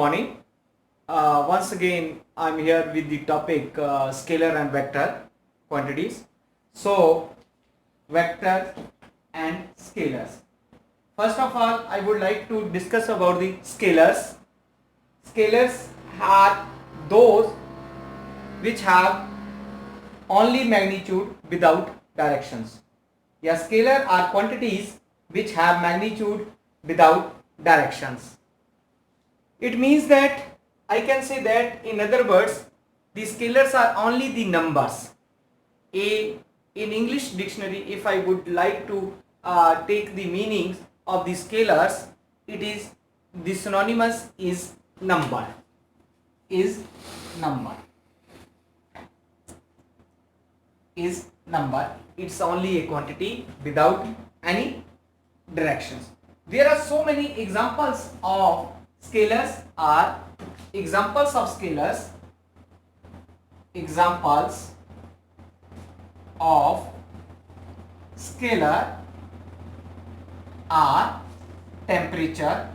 morning. Once again, I'm here with the topic scalar and vector quantities. So, vector and scalars. First of all, I would like to discuss about the scalars. Scalars are those which have only magnitude without directions. Yeah, scalar are quantities which have magnitude without directions. It means that I can say that, in other words, the scalars are only the numbers. In English dictionary, if I would like to take the meanings of the scalars, it is the synonymous is number. Is number. Is number. It's only a quantity without any directions. There are so many examples of scalars. Are examples of scalars. Examples of scalar are temperature,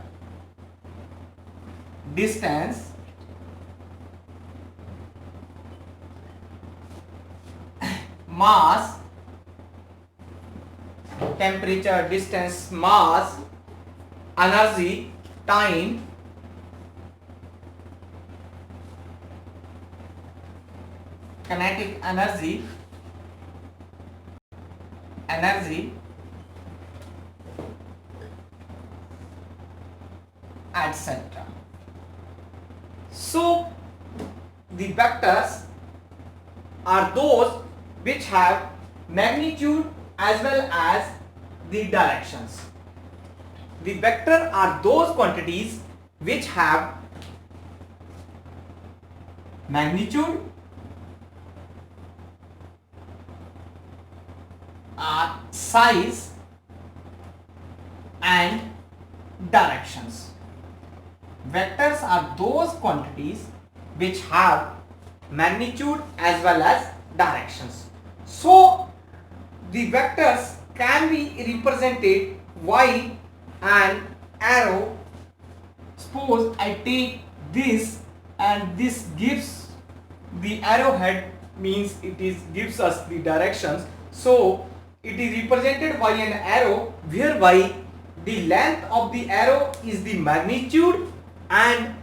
distance, mass, temperature, distance, mass, energy, time, kinetic energy, etc. So the vectors are those which have magnitude as well as the directions. The vector are those quantities which have magnitude, size and directions. Vectors are those quantities which have magnitude as well as directions. So the vectors can be represented while an arrow. Suppose I take this and this gives the arrowhead, means it is gives us the directions. So it is represented by an arrow whereby the length of the arrow is the magnitude and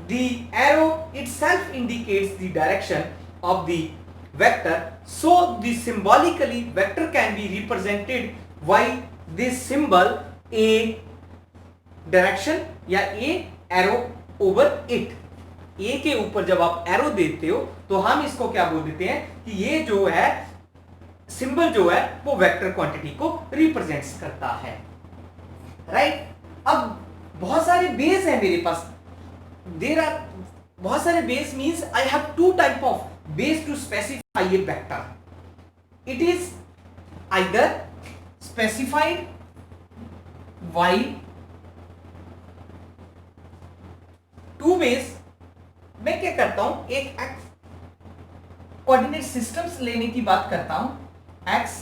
the arrow itself indicates the direction of the vector. So the symbolically vector can be represented by this symbol a direction या a arrow over it. a के ऊपर जब आप arrow देते हो तो हम इसको क्या बोल देते हैं कि ये जो है सिंबल जो है वो वेक्टर क्वांटिटी को रिप्रेजेंट्स करता है, राइट। अब बहुत सारे बेस है मेरे पास, देयर आर बहुत सारे base, means I have two type of base to specify a vector. It is either specified while two base. मैं क्या करता हूं, एक कोऑर्डिनेट सिस्टम्स लेने की बात करता हूं, एक्स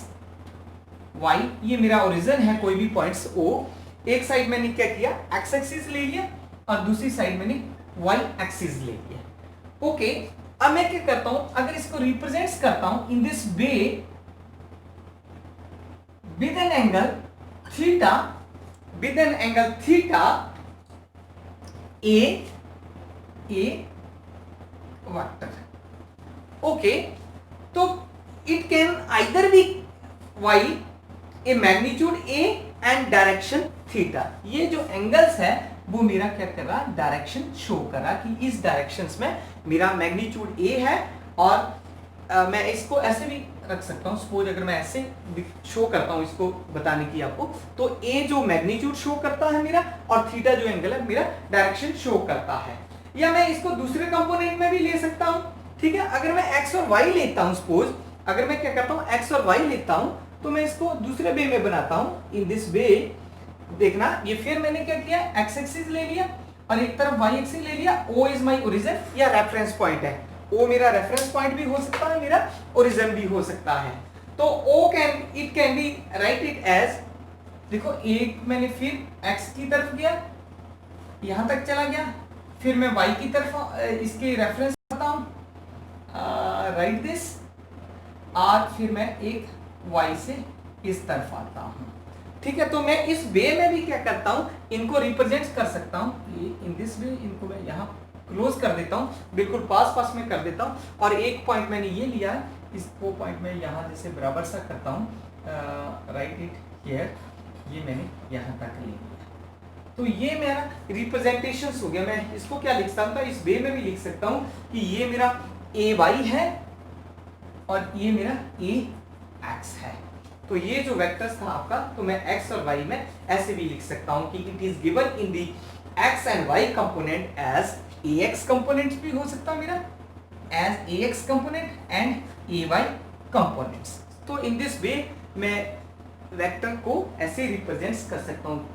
वाई, ये मेरा ओरिजिन है, कोई भी पॉइंट्स ओ। एक साइड मैंने क्या किया, एक्स एक्सिस ले लिया और दूसरी साइड मैंने वाई एक्सिस ले लिया। ओके, अब मैं क्या करता हूं, अगर इसको रिप्रेजेंट्स करता हूं in this way with an angle theta, with an angle theta a vector. Okay, तो it can either be by a magnitude a and direction theta. ये जो एंगल्स है वो मेरा क्या कर रहा, डायरेक्शन शो कर रहा कि इस डायरेक्शंस में मेरा मैग्नीट्यूड ए है। और मैं इसको ऐसे भी रख सकता हूं, सपोज अगर मैं ऐसे शो करता हूं इसको बताने की आपको, तो ए जो मैग्नीट्यूड शो करता है मेरा और थीटा जो एंगल है मेरा डायरेक्शन शो करता है। या मैं इसको दूसरे कंपोनेंट में भी ले सकता हूं, ठीक है। अगर मैं एक्स और वाई लेता हूं, सपोज अगर मैं क्या करता हूं एक्स और वाई लेता हूं, तो मैं इसको दूसरे वे में बनाता हूं, इन दिस वे। देखना, ये फिर मैंने क्या किया, एक्स एक्सिस ले लिया और एक तरफ वाई एक्सिस ले लिया। ओ इज माय ओरिजिन या रेफरेंस पॉइंट है, ओ मेरा रेफरेंस पॉइंट भी हो सकता है, मेरा ओरिजिन भी हो सकता है। तो O can be write it as, देखो एक मैंने फिर एक्स की तरफ गया, यहां तक चला गया, फिर मैं y की तरफ इसके रेफरेंस करता हूँ, राइट दिस, और फिर मैं एक y से इस तरफ आता हूँ। ठीक है, तो मैं इस वे में भी क्या करता हूँ, इनको रिप्रेजेंट कर सकता हूँ इन दिस वे। इनको मैं यहाँ क्लोज कर देता हूँ, बिल्कुल पास में कर देता हूँ, और एक पॉइंट मैंने ये लिया है, इसको पॉइंट में यहाँ जैसे बराबर सा करता हूँ, राइट इट हियर, ये मैंने यहाँ तक ले लिया। तो ये मेरा रिप्रेजेंटेशन हो गया। मैं इसको क्या लिख सकता हूँ, इस वे में भी लिख सकता हूँ कि ये मेरा ए वाई है और ये मेरा ए एक्स है। तो ये जो वेक्टर्स था आपका, तो मैं एक्स और वाई में ऐसे भी लिख सकता हूँ कि it is given in the X and Y component as a X component भी हो सकता है मेरा, as a X component and a Y components. तो इन दिस वे मैं वेक्टर को ऐसे रिप्रेजेंट कर सकता हूँ।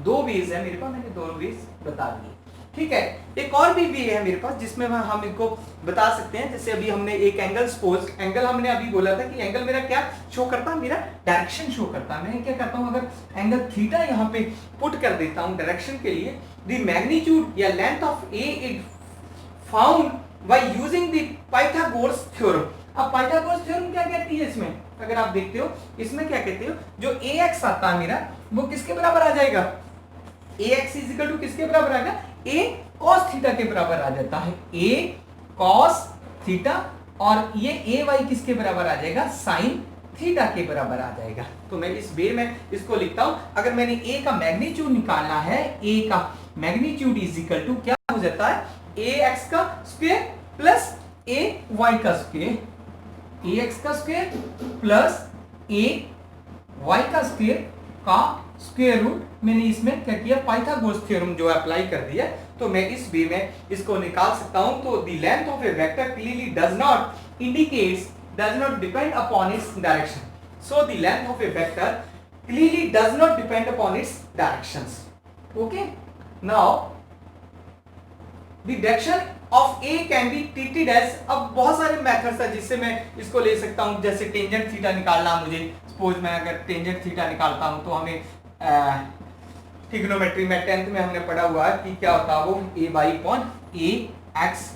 दो वेज है मेरे पास, मैंने दो वेज बता दिए। ठीक है, एक और भी वे है मेरे पास जिसमें हम इनको बता सकते हैं। जैसे अभी हमने एक एंगल सपोज, एंगल हमने अभी बोला था कि एंगल मेरा क्या शो करता है, मेरा डायरेक्शन शो करता है। मैं क्या करता हूँ, अगर एंगल थीटा यहाँ पे पुट कर देता हूँ डायरेक्शन के लिए, द मैग्नीट्यूड या length of A is found by using the Pythagoras theorem. अब पाइथागोरस थ्योरम क्या कहती है इसमें, अगर आप देखते हो इसमें क्या कहते हो, जो ए एक्स आता है मेरा वो किसके बराबर आ जाएगा, ए एक्स इज इक्वल टू किसके बराबर आएगा, ए कॉस थीटा के बराबर आ जाता है, ए कॉस थीटा, और ये ए वाई किसके बराबर आ जाएगा, साइन थीटा के बराबर आ जाएगा। तो मैं इस वे में इसको लिखता हूं। अगर मैंने ए का मैग्नीट्यूड निकालना है, ए का मैग्नीट्यूड इज इक्वल टू क्या हो जाता है, ए एक्स का स्क्वायर प्लस ए वाई का स्क्वायर, ए एक्स का स्क्वायर प्लस ए वाई का स्क्वायर का स्क्वायर रूट। मैंने इसमें क्या किया, पाइथागोरस थ्योरम जो अप्लाई कर दिया। तो मैं इस वे में इसको निकाल सकता हूं। तो the length of a vector clearly does not indicates, does not depend upon its direction. So the length of a vector clearly does not depend upon its directions. Okay, now the direction of A can be treated as, अब बहुत सारे methods है जिससे मैं इसको ले सकता हूं। जैसे टेंजेंट थीटा निकालना, मुझे सपोज मैं अगर टेंजेंट थीटा निकालता हूं तो हमें ट्रिग्नोमेट्री में 10th में हमने पढ़ा हुआ है कि क्या होता है वो, ए वाई अपॉन ए एक्स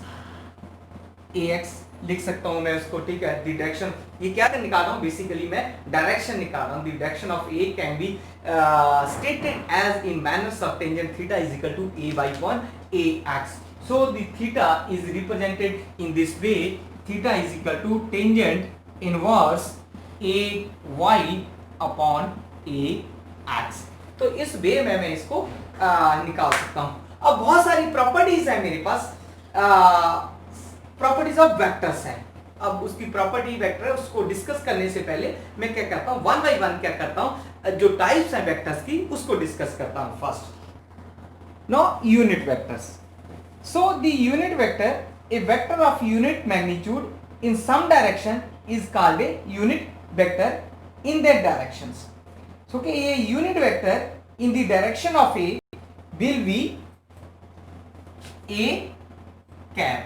लिख सकता हूं मैं उसको। ठीक है, द डायरेक्शन, ये क्या निकाल रहा हूं, बेसिकली मैं डायरेक्शन निकाल रहा हूं। The direction of A can be stated as in manners of tangent theta is equal to A Y upon A X. So the theta is represented in this way. Theta is equal to tangent inverse a y upon a x. तो इस वे में मैं इसको निकाल सकता हूं। अब बहुत सारी प्रॉपर्टीज है मेरे पास, प्रॉपर्टीज ऑफ वेक्टर्स है। अब उसकी प्रॉपर्टी वेक्टर है, उसको डिस्कस करने से पहले मैं क्या करता हूं, वन बाय वन क्या करता हूं, जो टाइप्स है वेक्टर्स की उसको डिस्कस करता हूं first. No unit vectors. So the unit vector, a vector of unit magnitude in some direction is called a unit vector in their directions. So okay, a unit vector in the direction of A will be A cap.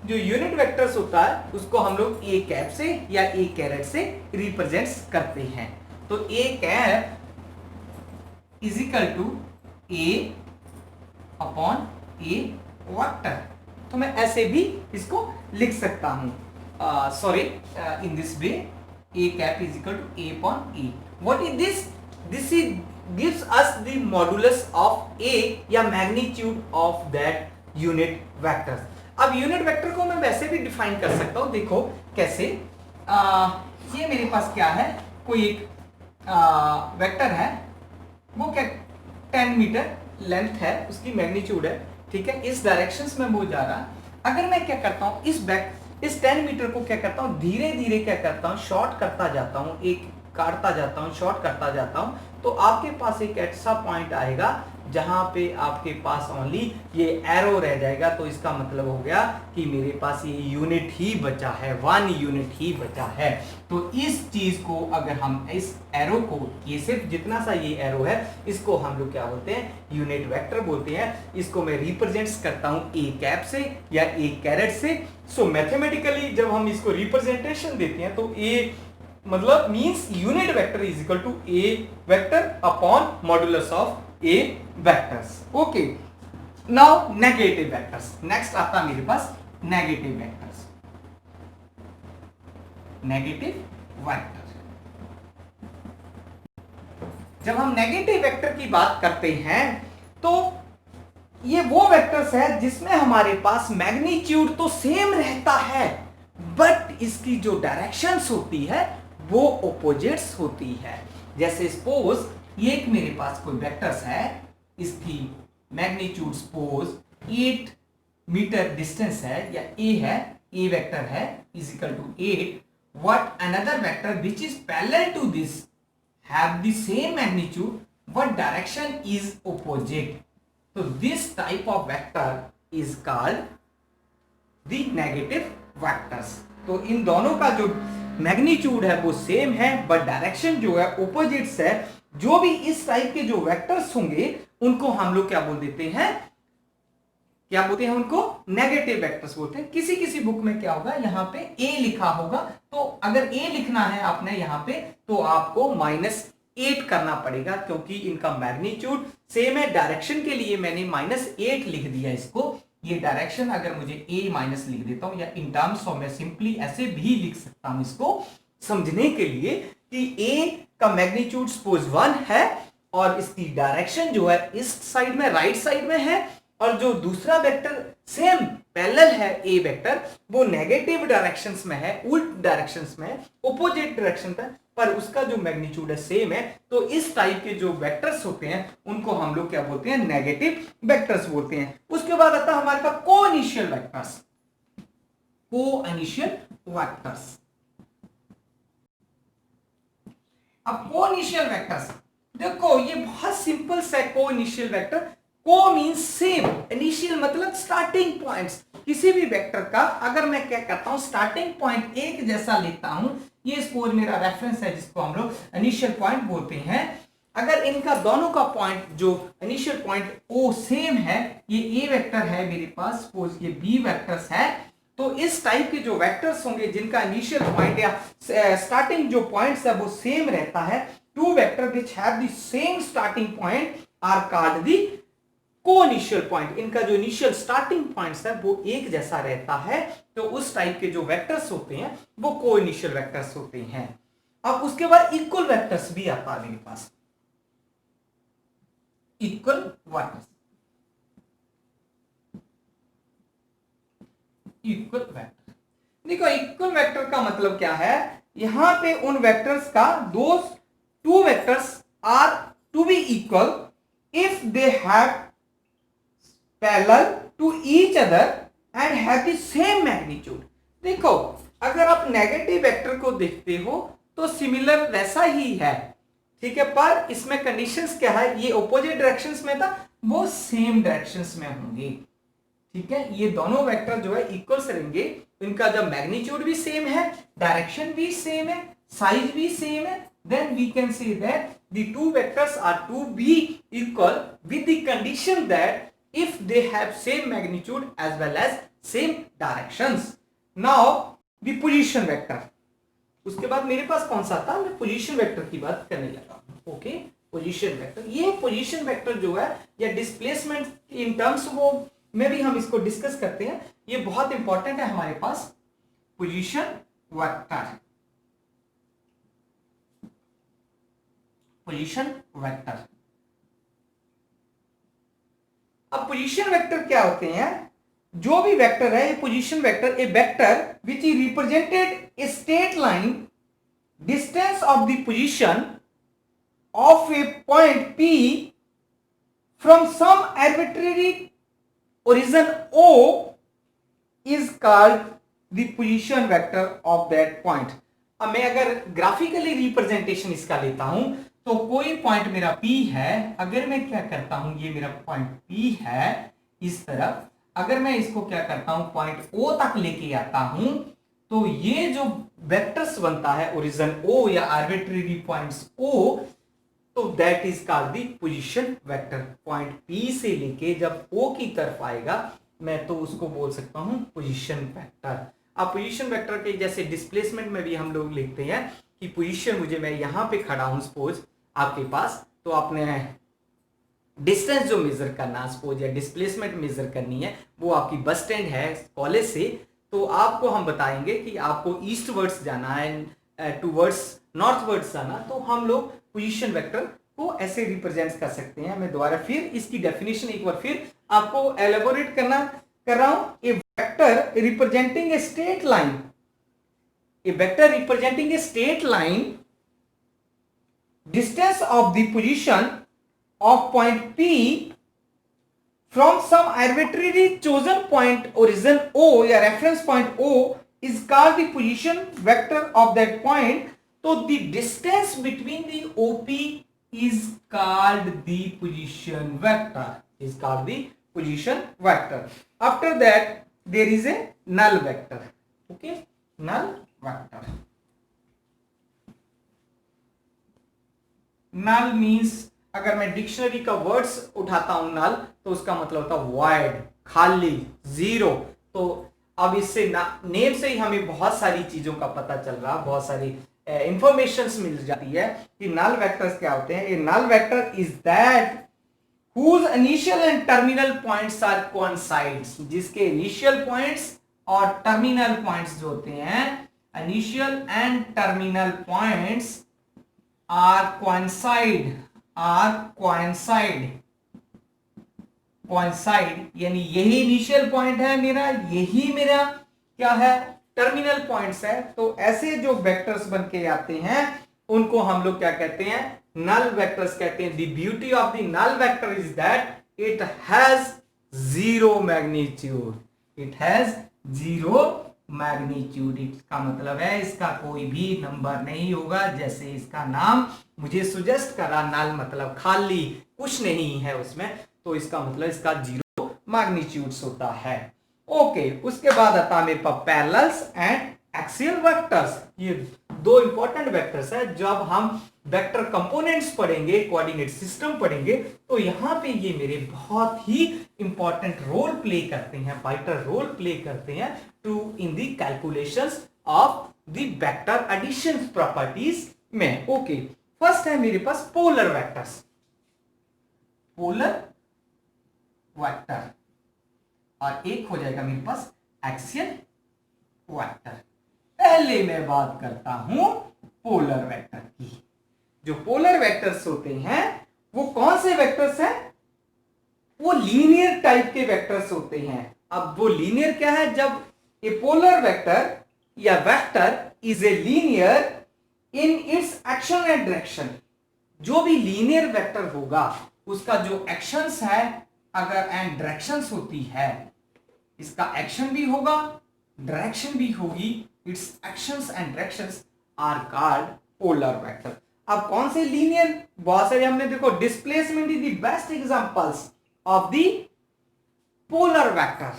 जो unit vectors होता है उसको हम लोग A cap से या ए carat से represent करते हैं। तो a cap is equal to a upon a vector. तो मैं ऐसे भी इसको लिख सकता हूं, sorry in this way, a cap is equal to a upon a. What is this, this is gives us the modulus of a या magnitude of that unit vector. अब यूनिट वेक्टर को मैं वैसे भी डिफाइन कर सकता हूं, देखो कैसे, ये मेरे पास क्या है, कोई एक वेक्टर है, वो क्या 10 मीटर लेंथ है, उसकी मैग्नीट्यूड है। ठीक है, इस डायरेक्शंस में वो जा रहा। अगर मैं क्या करता हूं, इस 10 मीटर को क्या करता हूं, धीरे धीरे क्या करता हूं, शॉर्ट करता जाता हूं, एक काटता जाता हूं, शॉर्ट करता जाता हूं, तो आपके पास एक ऐसा पॉइंट आएगा जहां पे आपके पास ओनली ये एरो रह जाएगा। तो इसका मतलब हो गया कि मेरे पास ये यूनिट ही बचा है, 1 यूनिट ही बचा है। तो इस चीज को अगर हम इस एरो को, ये सिर्फ जितना सा ये एरो है, इसको हम लोग क्या बोलते हैं, यूनिट वेक्टर बोलते हैं। इसको मैं रिप्रेजेंट्स करता हूं ए कैप से या ए कैरेट से। सो मैथमेटिकली जब हम इसको रिप्रेजेंटेशन देते हैं तो ए मतलब means unit vector is equal to A vector upon modulus of A vectors. Okay, now negative vectors, next आता मेरे पास नेगेटिव वेक्टर्स। नेगेटिव वेक्टर, जब हम नेगेटिव वेक्टर की बात करते हैं तो ये वो वेक्टर्स है जिसमें हमारे पास मैग्नीट्यूड तो सेम रहता है बट इसकी जो डायरेक्शंस होती है वो ऑपोजिट्स होती है। जैसे सपोज ये एक मेरे पास कोई वेक्टर्स है, इसकी मैग्नीट्यूड सपोज 8 मीटर डिस्टेंस है या ए है, ए वेक्टर है is equal to 8, what another vector which is parallel to this have the same magnitude but direction is opposite, so this type of vector is called the negative vectors। तो इन दोनों का जो magnitude है वो same है but direction जो है opposites है। जो भी इस टाइप के जो वेक्टर्स होंगे उनको हम लोग क्या बोल देते हैं, क्या बोलते हैं उनको नेगेटिव वेक्टर्स बोलते हैं। किसी किसी बुक में क्या होगा, यहाँ पे ए लिखा होगा, तो अगर ए लिखना है आपने यहाँ पे तो आपको -8 करना पड़ेगा क्योंकि इनका मैग्नीट्यूड सेम है। डायरेक्शन के लिए मैंने -8 लिख दिया इसको। ये डायरेक्शन अगर मुझे ए माइनस लिख देता हूं या इन टर्म्स ऑफ, मैं सिंपली ऐसे भी लिख सकता हूं इसको समझने के लिए कि ए का मैग्नीट्यूड सपोज 1 है और इसकी डायरेक्शन जो है इस साइड में, राइट साइड में है, और जो दूसरा वेक्टर सेम पैरेलल है ए वेक्टर वो नेगेटिव डायरेक्शंस में है, उल्ट डायरेक्शंस में है, ऑपोजिट डायरेक्शन पर उसका जो मैग्नीट्यूड है सेम है। तो इस टाइप के जो वेक्टर्स होते हैं उनको हम लोग क्या बोलते हैं, नेगेटिव वेक्टर्स बोलते हैं। उसके बाद आता है हमारे पास कोइनिशियल वेक्टर्स। कोइनिशियल वेक्टर्स, अब कोइनिशियल वेक्टर्स देखो ये बहुत सिंपल सा कोइनिशियल वेक्टर। को मीन्स सेम, इनिशियल मतलब स्टार्टिंग पॉइंट्स किसी भी वेक्टर का। अगर मैं क्या करता हूं, स्टार्टिंग पॉइंट एक जैसा लेता हूं, ये सपोज मेरा रेफरेंस है जिसको हम लोग इनिशियल पॉइंट बोलते हैं। अगर इनका दोनों का पॉइंट जो इनिशियल पॉइंट ओ सेम है, ये ए वेक्टर है मेरे पास, सपोज ये बी वेक्टर्स है, तो इस टाइप के जो वेक्टर्स होंगे जिनका इनिशियल पॉइंट या स्टार्टिंग जो पॉइंट्स है वो सेम रहता है, two vector which have the same starting point are called the coinitial point. इनका जो इनिशियल स्टार्टिंग पॉइंट्स है वो एक जैसा रहता है, तो उस टाइप के जो वेक्टर्स होते हैं वो कोइनिशियल वेक्टर्स होते हैं। अब उसके बाद इक्वल वेक्टर्स भी आता है मेरे पास। इक्वल वेक्टर्स, इक्वल वेक्टर देखो, इक्वल वेक्टर का मतलब क्या है, यहां पे उन वेक्टर्स का दो two vectors are to be equal if they have parallel to each other and have the same magnitude. देखो अगर आप नेगेटिव वेक्टर को देखते हो तो सिमिलर वैसा ही है, ठीक है, पर इसमें कंडीशंस क्या है, ये ऑपोजिट डायरेक्शंस में था, वो सेम डायरेक्शंस में होंगे, ठीक है। ये दोनों वेक्टर जो है इक्वल्स रहेंगे, इनका जब मैग्नीट्यूड भी सेम है, डायरेक्शन भी सेम है, साइज भी सेम है, then we can say that the two vectors are to be equal with the condition that if they have same magnitude as well as same directions। now the position vector, उसके बाद मेरे पास कौन सा था, मैं position vector की बात करने लगा। ओके, पोजीशन वेक्टर, ये पोजीशन वेक्टर जो है या डिस्प्लेसमेंट इन टर्म्स वो में भी हम इसको डिस्कस करते हैं, ये बहुत इंपॉर्टेंट है हमारे पास। Position vector, position vector. अब पोजीशन वेक्टर क्या होते हैं, जो भी वेक्टर है ये position vector, a vector which is represented a straight line distance of the position of a point P from some arbitrary origin O is called the position vector of that point. अब मैं अगर graphically representation इसका लेता हूं तो कोई point मेरा P है, अगर मैं क्या करता हूं, ये मेरा पॉइंट P है इस तरफ, अगर मैं इसको क्या करता हूं पॉइंट O तक लेके आता हूं तो ये जो वेक्टर्स बनता है ओरिजिन O या आर्बिट्रेरी पॉइंट्स O, तो that is called the position vector. Point P से लेके जब O की तरफ आएगा मैं तो उसको बोल सकता हूं पोजीशन वेक्टर। अब पोजीशन वेक्टर के जैसे डिस्प्लेसमेंट में भी हम लोग लिखते हैं कि पोजीशन, मुझे मैं यहां पे खड़ा हूं सपोज आपके पास, तो आपने डिस्टेंस जो मेजर करना सपोज या डिस्प्लेसमेंट मेजर करनी है, वो आपकी बस स्टैंड है कॉलेज से, तो आपको हम बताएंगे कि आपको ईस्ट वर्ड्स जाना है टूवर्ड्स नॉर्थ वर्ड्स जाना, तो हम लोग पोजीशन वेक्टर को ऐसे रिप्रेजेंट कर सकते हैं। मैं दोबारा फिर इसकी डेफिनेशन एक बार फिर आपको एलेबोरेट कर रहा हूं। A vector representing a straight line, a vector representing a straight line, distance of the position of point P from some arbitrary chosen point origin O या reference point O is called the position vector of that point. So the distance between the OP is called the position vector. Is called the position vector. After that there is a null vector. Okay, null vector. Null means अगर मैं dictionary का words उठाता हूं नल, तो उसका मतलब होता है वॉइड, खाली, जीरो। तो अब इससे नेम से ही हमें बहुत सारी चीजों का पता चल रहा, बहुत सारी इंफॉर्मेशंस मिल जाती है कि नल वेक्टर्स क्या होते हैं। ये null vector is that whose initial and terminal points are coincides, जिसके इनिशियल पॉइंट्स और टर्मिनल पॉइंट्स जो होते हैं, initial and terminal points are coincide यानी यही इनिशियल पॉइंट है मेरा, यही मेरा क्या है, टर्मिनल पॉइंट्स है। तो ऐसे जो वेक्टर्स बन के आते हैं उनको हम लोग क्या कहते हैं, नल वेक्टर्स कहते हैं। The beauty of the null vector is that it has zero magnitude, it has zero magnitude. इसका मतलब है इसका कोई भी नंबर नहीं होगा, जैसे इसका नाम मुझे सुजेस्ट करा, नल मतलब खाली, कुछ नहीं है उसमें, तो इसका मतलब इसका जीरो मैग्नीट्यूड्स होता है। ओके, उसके बाद आता है मेरे पास पैरेलल्स एंड एक्सियल वेक्टर्स। ये दो इंपॉर्टेंट वेक्टर्स है। जब हम वेक्टर कंपोनेंट्स पढ़ेंगे, कोऑर्डिनेट सिस्टम पढ़ेंगे, तो यहां पे ये मेरे बहुत ही इंपॉर्टेंट रोल प्ले करते हैं, वाइटल रोल प्ले करते हैं to in the calculations of the vector addition properties में। ओके, फर्स्ट है मेरे पास पोलर वेक्टर्स, पोलर वेक्टर, और एक हो जाएगा मेरे पास एक्सियल वेक्टर। पहले मैं बात करता हूं पोलर वेक्टर की। जो पोलर वेक्टर्स होते हैं वो कौन से वेक्टर्स हैं, वो लीनियर टाइप के वेक्टर्स होते हैं। अब वो लीनियर क्या है, जब ए पोलर वेक्टर या vector is a linear in its action and direction. जो भी लीनियर वेक्टर होगा उसका जो एक्शंस है अगर एंड डायरेक्शंस होती है, इसका एक्शन भी होगा, डायरेक्शन भी होगी, its actions and directions are called polar vector. अब कौन से लीनियर, बहुत सारे हमने देखो, displacement is the best examples of the polar vector.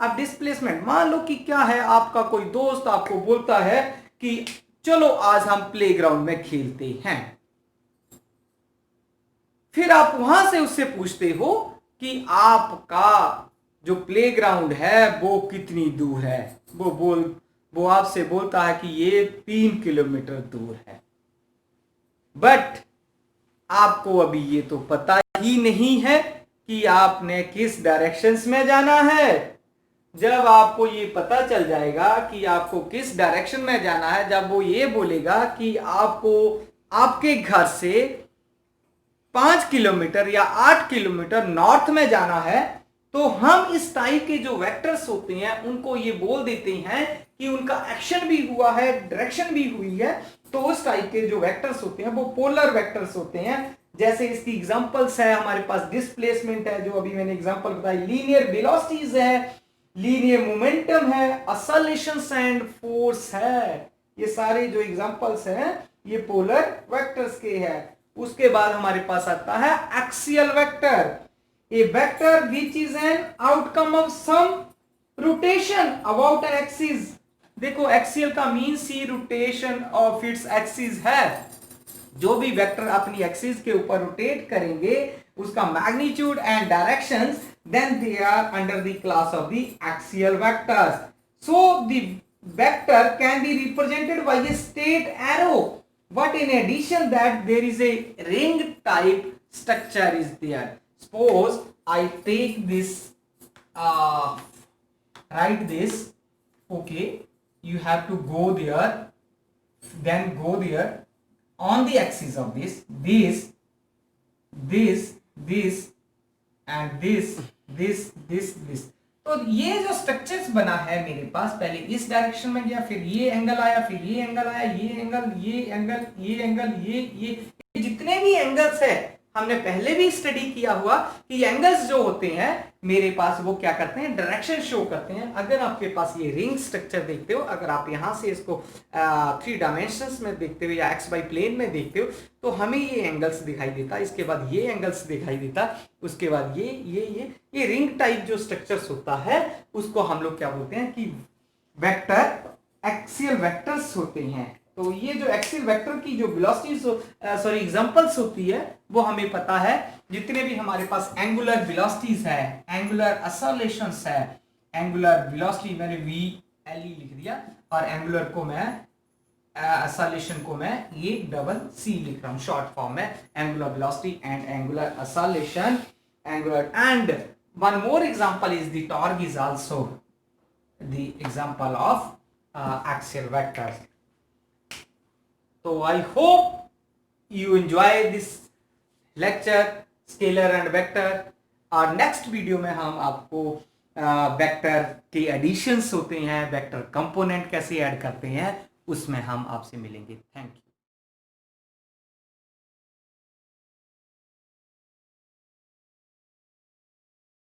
अब डिस्प्लेसमेंट, मान लो कि क्या है, आपका कोई दोस्त आपको बोलता है कि चलो आज हम प्लेग्राउंड में खेलते हैं, फिर आप वहां से उससे पूछते हो कि आपका जो प्लेग्राउंड है वो कितनी दूर है। वो आपसे बोलता है कि ये 3 किलोमीटर दूर है, बट आपको अभी ये तो पता ही नहीं है कि आपने किस डायरेक्शंस में जाना है। जब आपको ये पता चल जाएगा कि आपको किस डायरेक्शन में जाना है, जब वो ये बोलेगा कि आपको आपके घर से 5 किलोमीटर या 8 किलोमीटर नॉर्थ में जाना है, तो हम इस टाइप के जो वेक्टर्स होते हैं उनको ये बोल देते हैं कि उनका एक्शन भी हुआ है, डायरेक्शन भी हुई है। तो उस टाइप के जो वेक्टर्स होते हैं वो पोलर वेक्टर्स होते हैं। जैसे इसकी एग्जांपल्स है, हमारे पास डिस्प्लेसमेंट है जो अभी मैंने एग्जांपल बताई, लीनियर वेलोसिटीज है, लीनियर मोमेंटम है, एक्सेलरेशंस एंड फोर्स है। ये सारे जो एग्जांपल्स हैं ये पोलर वेक्टर्स के हैं। उसके बाद हमारे पास आता है axial vector, a vector which is an outcome of some rotation about an axis। देखो एक्सियल का means he rotation of its axis है। जो भी वेक्टर अपनी एक्सिस के ऊपर रोटेट करेंगे उसका magnitude and directions, then they are under the class of the axial vectors. So the vector can be represented by a straight arrow, but in addition that there is a ring type structure is there। suppose I take this, write this, okay, you have to go there, then go there on the axis of this and this. तो ये जो structures बना है मेरे पास, पहले इस direction में गया, फिर ये एंगल आया, फिर ये एंगल आया, ये एंगल, ये एंगल, ये एंगल, ये जितने भी एंगल्स है हमने पहले भी स्टडी किया हुआ कि एंगल्स जो होते हैं मेरे पास वो क्या करते हैं, डायरेक्शन शो करते हैं। अगर आपके पास ये रिंग स्ट्रक्चर देखते हो, अगर आप यहां से इसको 3 डायमेंशंस में देखते हो या एक्स वाई प्लेन में देखते हो, तो हमें ये एंगल्स दिखाई देता, इसके बाद ये एंगल्स दिखाई देता, उसके बाद ये रिंग टाइप जो स्ट्रक्चर्स होता है उसको हम लोग क्या बोलते हैं कि वेक्टर एक्सियल वेक्टर्स होते हैं। तो ये जो एक्सियल वेक्टर की जो वेलोसिटीज एग्जांपल्स होती है वो हमें पता है, जितने भी हमारे पास एंगुलर वेलोसिटीज है, एंगुलर असोलेशंस है, एंगुलर वेलोसिटी मैंने VLE लिख दिया और एंगुलर को मैं असोलेशन को मैं ACC लिख रहा हूं शॉर्ट फॉर्म में, angular velocity and angular acceleration, angular. And one more example is the torque is also the example of axial vectors. So I hope you enjoy this lecture scalar and vector। और next video में हम आपको vector के editions होते हैं, vector component कैसे add करते हैं, उसमें हम आपसे मिलेंगे। Thank you.